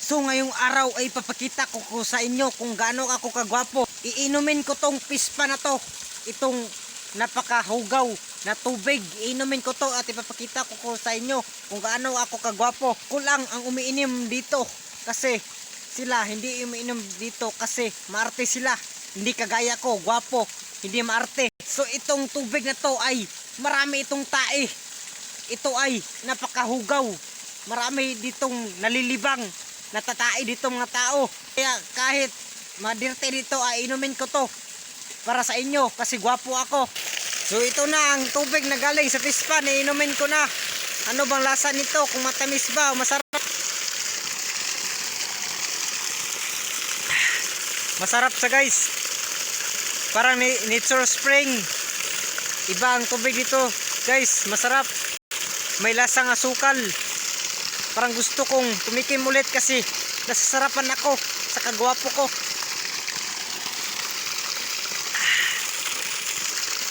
So ngayong araw ay papakita ko sa inyo kung gaano ako kagwapo. Iinumin ko tong pispa na to. Itong napakahugaw na tubig. Iinumin ko to at ipapakita ko sa inyo kung gaano ako kagwapo. Kulang ang umiinom dito kasi sila hindi umiinom dito kasi maarte sila. Hindi kagaya ko, gwapo, hindi maarte. So itong tubig na to ay marami itong tae. Ito ay napakahugaw. Marami ditong nalilibang, natatae dito mga tao. Kaya kahit madirte dito ay inumin ko to para sa inyo kasi gwapo ako. So ito na ang tubig na galing sa pispa, inumin ko na. Ano bang lasa nito? Kung matamis ba o masarap? Masarap sa guys. Parang nature spring. Iba ang tubig dito guys, masarap. May lasang asukal. Parang gusto kong tumikim ulit kasi nasasarapan ako sa kagwapo ko.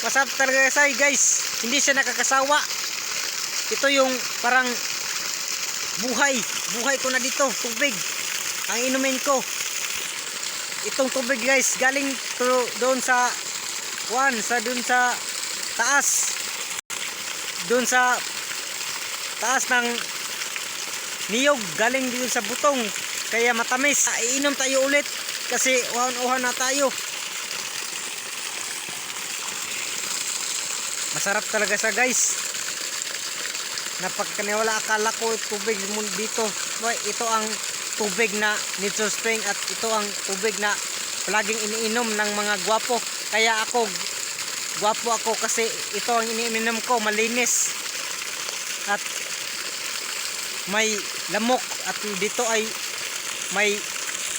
Masarap talaga guys. Hindi siya nakakasawa. Ito yung parang buhay. Buhay ko na dito. Tubig. Ang inumin ko. Itong tubig guys. Galing doon sa doon sa taas. Doon sa taas ng niyog, galing dito sa butong, kaya matamis. Iinom tayo ulit kasi uhan-uhan na tayo. Masarap talaga sa guys. Napagkaniwala, akala ko tubig dito. Ito ang tubig na nature spring at ito ang tubig na palaging iniinom ng mga gwapo. Kaya ako, gwapo ako kasi ito ang iniinom ko, malinis at may lamok at dito ay may